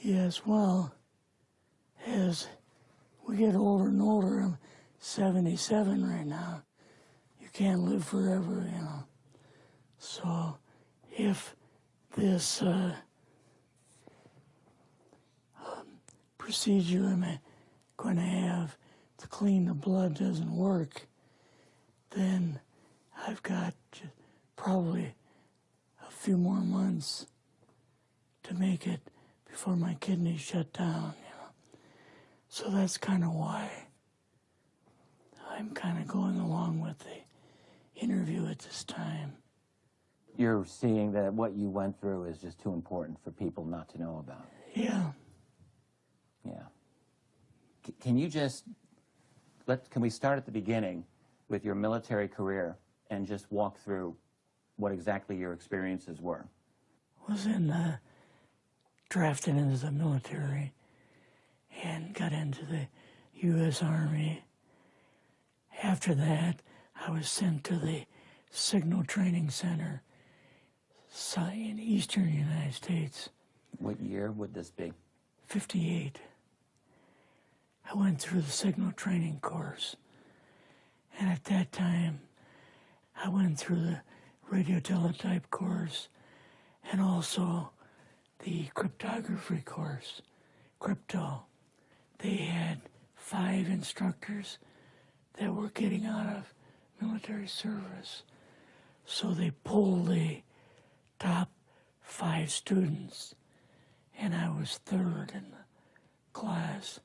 Yes, well, as we get older and older, I'm 77 right now. You can't live forever, you know. So if this procedure I'm going to have to clean the blood doesn't work, then I've got probably a few more months to make it before my kidneys shut down, you know. So that's kind of why I'm kind of going along with the interview at this time. You're seeing that what you went through is just too important for people not to know about. Yeah. Yeah. Can you just, can we start at the beginning with your military career and just walk through what exactly your experiences were? Was drafted into the military and got into the U.S. Army. After that, I was sent to the Signal Training Center in eastern United States. What year would this be? 58. I went through the Signal Training course. And at that time, I went through the radio teletype course and also the cryptography course, crypto. They had 5 instructors that were getting out of military service. So they pulled the top 5 students, and I was 3rd in the class.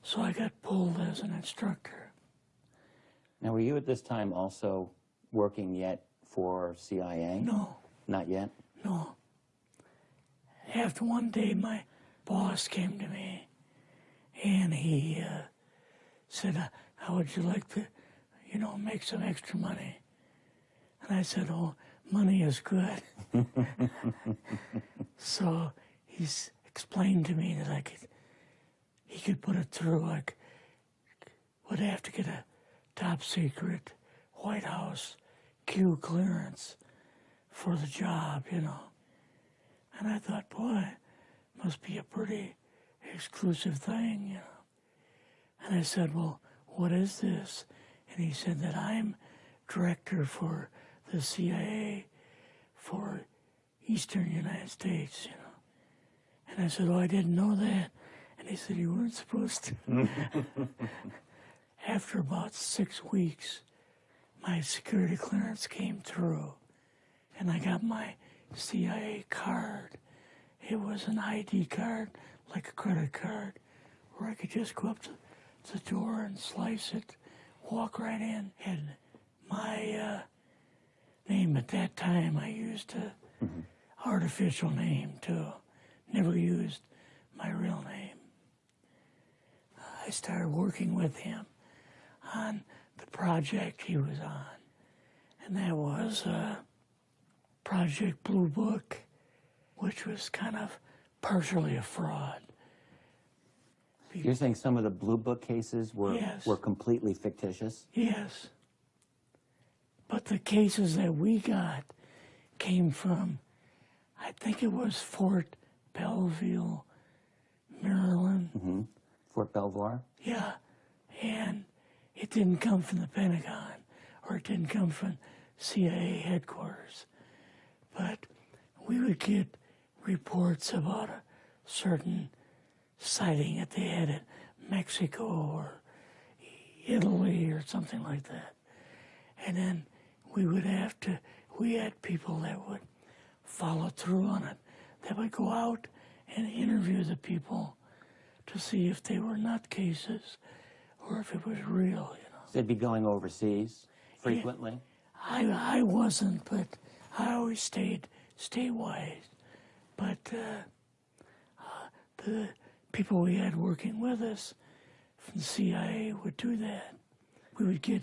So I got pulled as an instructor. Now, were you at this time also working yet for CIA? No. Not yet? No. After one day, my boss came to me, and he said, how would you like to, you know, make some extra money? And I said, oh, money is good. So he's explained to me that he could put it through, would have to get a top secret White House Q clearance for the job, you know. And I thought, boy, must be a pretty exclusive thing, you know. And I said, well, what is this? And he said that I'm director for the CIA for Eastern United States, you know. And I said, oh, I didn't know that. And he said, you weren't supposed to. After about 6 weeks, my security clearance came through, and I got my CIA card. It was an ID card, like a credit card, where I could just go up to the door and slice it, walk right in. And my name at that time, I used an artificial name too. Never used my real name. I started working with him on the project he was on, and that was Project Blue Book, which was kind of partially a fraud. You're saying some of the Blue Book cases were, yes, were completely fictitious? Yes. But the cases that we got came from, I think it was Fort Belvoir, Maryland. Fort Belvoir? Yeah. And it didn't come from the Pentagon, or it didn't come from CIA headquarters. But we would get reports about a certain sighting that they had in Mexico or Italy or something like that. And then we would have to, we had people that would follow through on it, that would go out and interview the people to see if they were nutcases or if it was real, you know. So they'd be going overseas frequently? Yeah, I wasn't, but I always stayed statewide. But the people we had working with us from the CIA would do that. We would get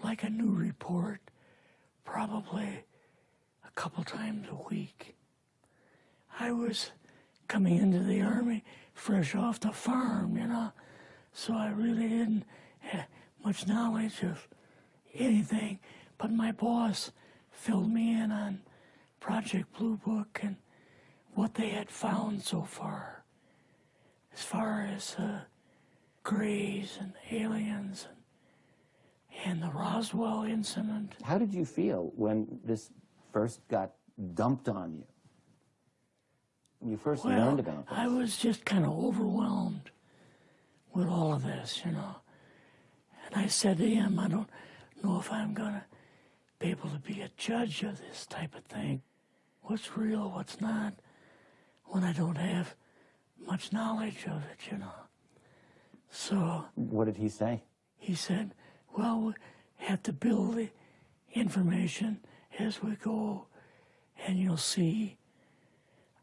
like a new report probably a couple times a week. I was coming into the Army fresh off the farm, you know, so I really didn't have much knowledge of anything, but my boss filled me in on Project Blue Book and what they had found so far. this Greys and aliens and the Roswell incident. How did you feel when this first got dumped on you? When you first learned about this? I was just kind of overwhelmed with all of this, you know. And I said to him, I don't know if I'm going to be able to be a judge of this type of thing. What's real, what's not, when I don't have much knowledge of it, you know. So... What did he say? He said, well, we have to build the information as we go, and you'll see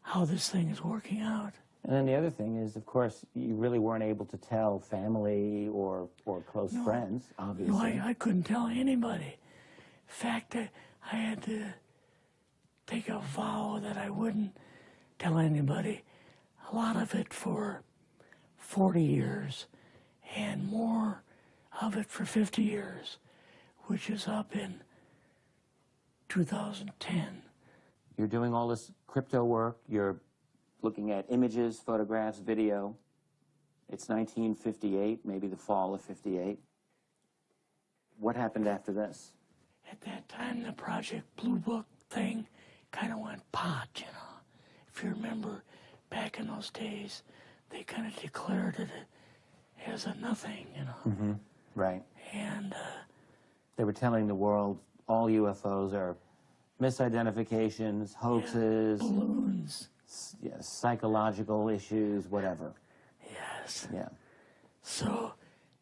how this thing is working out. And then the other thing is, of course, you really weren't able to tell family or close friends, obviously. No, I couldn't tell anybody. In fact, I had to take a vow that I wouldn't tell anybody. A lot of it for 40 years, and more of it for 50 years, which is up in 2010. You're doing all this crypto work. You're looking at images, photographs, video. It's 1958, maybe the fall of 58. What happened after this? At that time, the Project Blue Book thing kind of went pot, you know. If you remember, back in those days, they kind of declared it as a nothing, you know. Mm-hmm. Right. And they were telling the world all UFOs are misidentifications, hoaxes, balloons, psychological issues, whatever. Yes. Yeah. So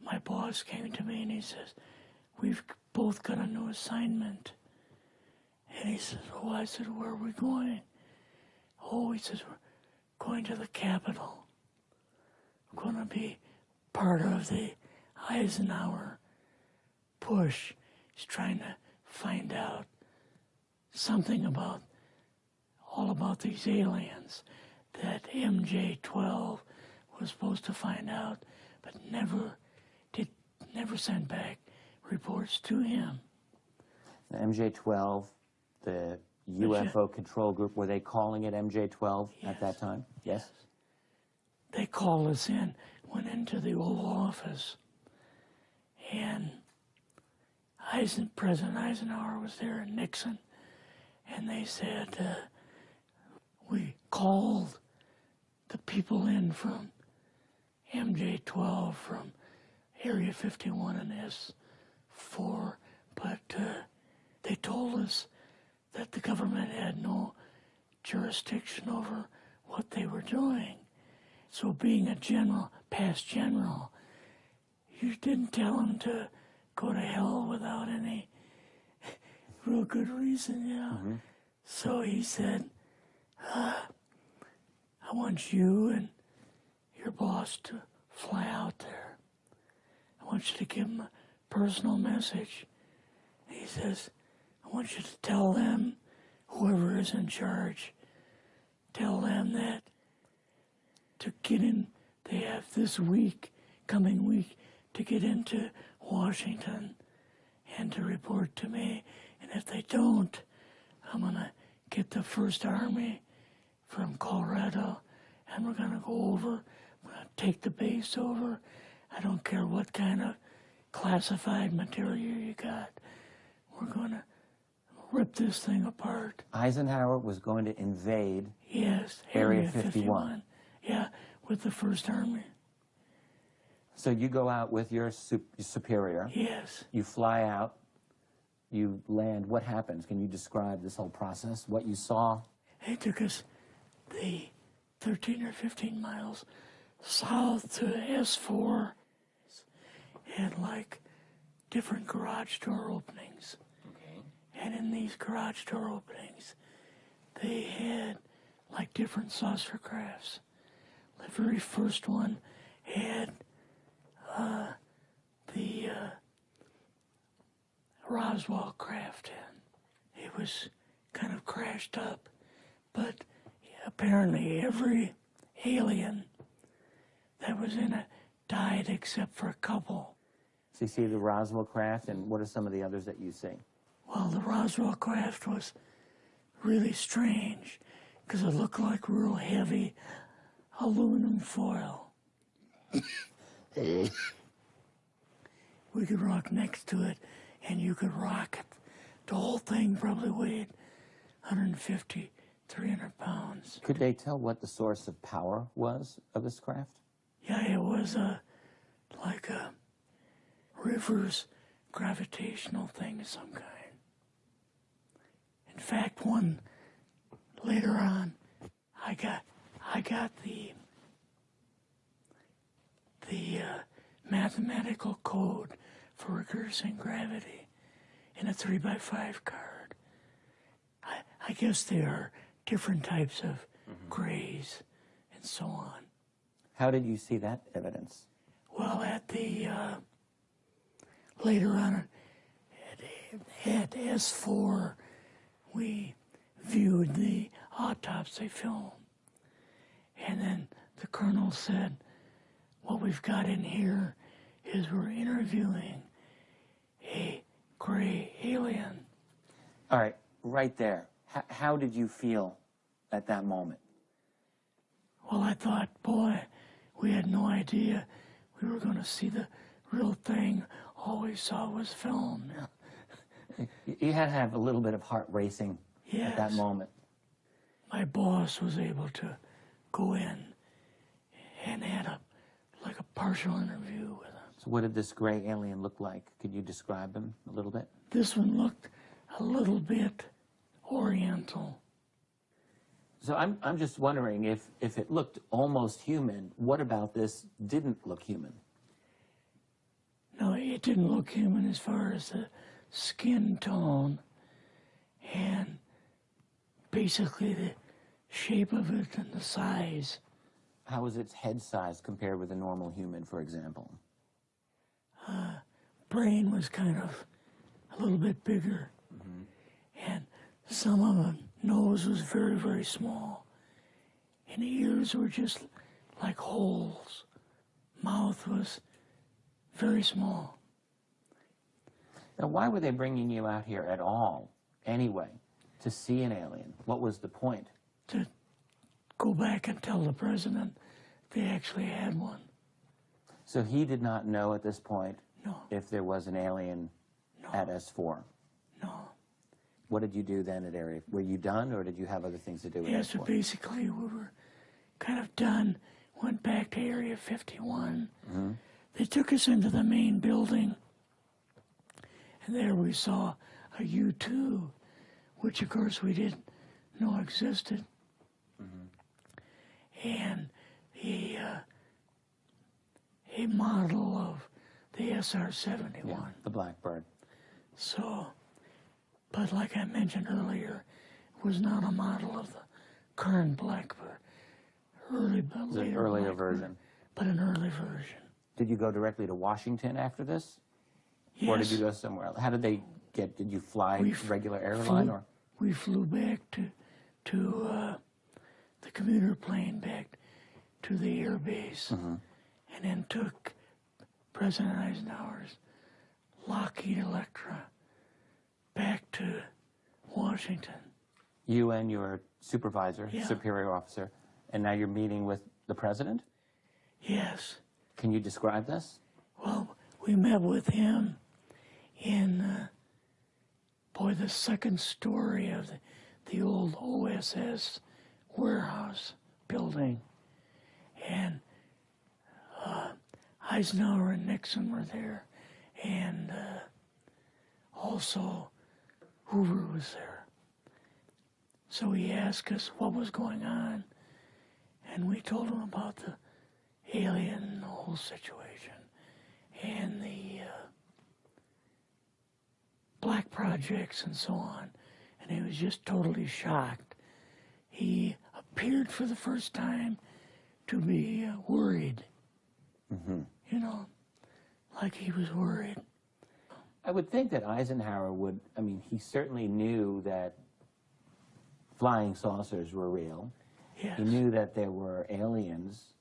my boss came to me and he says, we've both got a new assignment. And he says, oh, I said, where are we going? Oh, he says, we're going to the Capitol. We're going to be part of the Eisenhower push. He's trying to find out something about, all about these aliens that MJ-12 was supposed to find out, but never sent back reports to him. The MJ-12, the UFO control group, were they calling it MJ-12 at that time? Yes. They called us in, went into the Oval Office, and President Eisenhower was there and Nixon, and they said, we called the people in from MJ-12 from Area 51 and S4, but they told us that the government had no jurisdiction over what they were doing. So being a general, past general, you didn't tell them to go to hell without any real good reason, you know. Mm-hmm. So he said, I want you and your boss to fly out there. I want you to give them a personal message. He says, I want you to tell them, whoever is in charge, tell them that to get in, they have this week, coming week, to get into Washington and to report to me. And if they don't, I'm going to get the First Army from Colorado, and we're going to go over, we're going to take the base over. I don't care what kind of classified material you got. We're going to rip this thing apart. Eisenhower was going to invade Area 51. Yeah, with the First Army. So you go out with your superior. Yes. You fly out. You land. What happens? Can you describe this whole process, what you saw? It took us the 13 or 15 miles south to S4 and like different garage door openings. Okay. And in these garage door openings, they had like different saucer crafts. The very first one had the Roswell craft in. It was kind of crashed up, but apparently every alien that was in it died except for a couple. So you see the Roswell craft, and what are some of the others that you see? Well, the Roswell craft was really strange because it looked like real heavy aluminum foil. We could rock next to it, and you could rock it. The whole thing probably weighed 150, 300 pounds. Could they tell what the source of power was of this craft? Yeah, it was like a reverse gravitational thing of some kind. In fact, one later on, I got the mathematical code for reversing gravity in a 3x5 card. I guess there are different types of grays and so on. How did you see that evidence? Well, at the later on at S4, we viewed the autopsy film, and then the colonel said, "What we've got in here is we're interviewing a gray alien." All right, right there. How did you feel at that moment? Well, I thought, boy, we had no idea we were going to see the real thing. All we saw was film. You had to have a little bit of heart racing at that moment. My boss was able to go in and had like a partial interview with him. So what did this gray alien look like? Could you describe him a little bit? This one looked a little bit oriental. So I'm just wondering if it looked almost human, what about this didn't look human? No, it didn't look human as far as the skin tone and basically the shape of it and the size. How was its head size compared with a normal human, for example? Brain was kind of a little bit bigger. And some of the nose was very, very small. And the ears were just like holes. Mouth was very small. Now, why were they bringing you out here at all, anyway, to see an alien? What was the point? To go back and tell the president they actually had one. So he did not know at this point No. if there was an alien at S4? No. What did you do then at Area? Were you done, or did you have other things to do with Yeah, so S4? basically we were kind of done, went back to Area 51. They took us into the main building, and there we saw a U-2, which of course we didn't know existed. And a model of the SR-71. Yeah, the Blackbird. So, but like I mentioned earlier, it was not a model of the current Blackbird. It's an earlier version. But an early version. Did you go directly to Washington after this? Yes. Or did you go somewhere else? How did they get, did you fly regular airline? Or we flew back to the commuter plane back to the air base, and then took President Eisenhower's Lockheed Electra back to Washington. You and your supervisor, Yeah. superior officer, and now you're meeting with the president? Yes. Can you describe this? Well, we met with him in, the second story of the old OSS warehouse building. And Eisenhower and Nixon were there, and also Hoover was there. So he asked us what was going on, and we told him about the alien and the whole situation, and the black projects and so on, and he was just totally shocked. He appeared for the first time to be worried, you know, like he was worried. I would think that Eisenhower would, I mean, he certainly knew that flying saucers were real. Yes. He knew that there were aliens.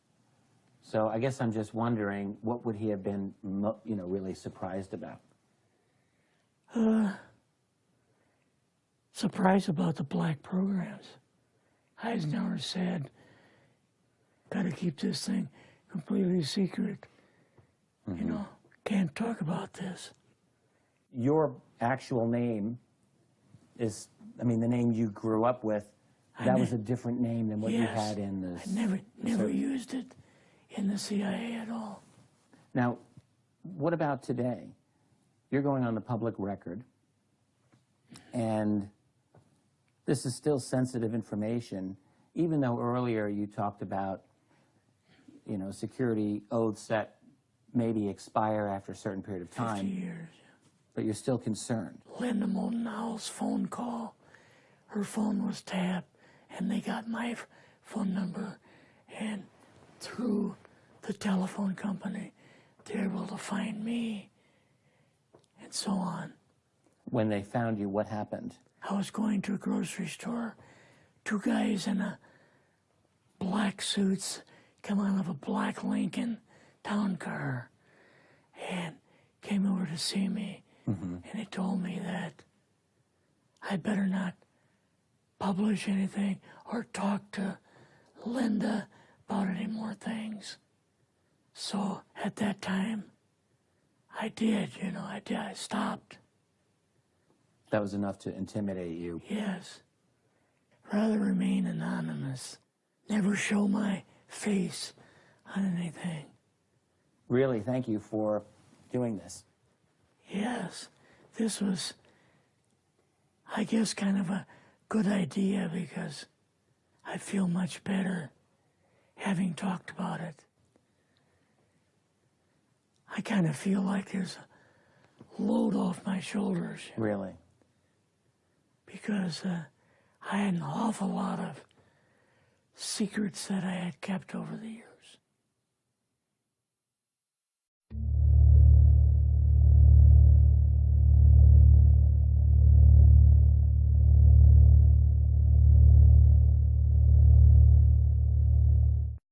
So I guess I'm just wondering, what would he have been, really surprised about? Surprised about the black programs. Eisenhower said, got to keep this thing completely secret. You know, can't talk about this. Your actual name is, I mean, the name you grew up with, that was a different name than what you had in the... I never used it in the CIA at all. Now, what about today? You're going on the public record, and this is still sensitive information, even though earlier you talked about, you know, security oaths that maybe expire after a certain period of time. 50 years. But you're still concerned. Linda Motenau's phone call, her phone was tapped, and they got my phone number, and through the telephone company, they were able to find me, and so on. When they found you, what happened? I was going to a grocery store. Two guys in a black suits come out of a black Lincoln town car and came over to see me. And they told me that I better not publish anything or talk to Linda about any more things. So at that time, I did, you know, I stopped. That was enough to intimidate you. Yes. Rather remain anonymous. Never show my face on anything. Really, thank you for doing this. Yes, this was, I guess, kind of a good idea because I feel much better having talked about it. I kind of feel like there's a load off my shoulders. Really? Because I had an awful lot of secrets that I had kept over the years.